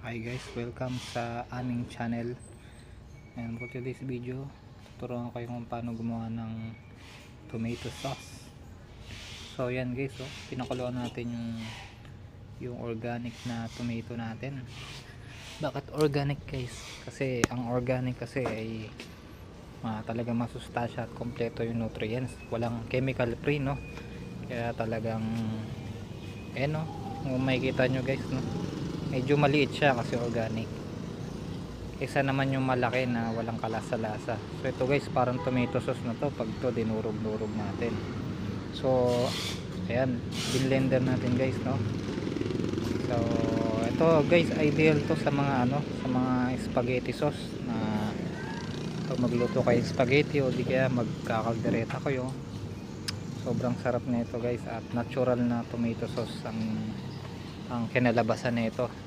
Hi guys, welcome sa aming channel. And for today's video, tuturuan ko kayo kung paano gumawa ng tomato sauce. So yan guys, pinakuluan natin yung organic na tomato natin. Bakit organic guys? Kasi ang organic kasi ay talaga masustansya at kompleto yung nutrients. Walang chemical free, no? Kaya talagang kung makikita nyo guys, no? Medyo maliit siya kasi organic, isa naman yung malaki na walang kalasa-lasa. So ito guys, parang tomato sauce na to pag to dinurog-durog natin. So ayan, blender natin guys, no? So ito guys, ideal to sa mga sa mga spaghetti sauce na pag magluto kayo spaghetti o di kaya magkakaldereta kayo. Sobrang sarap nito guys, at natural na tomato sauce ang kinalabasan nito.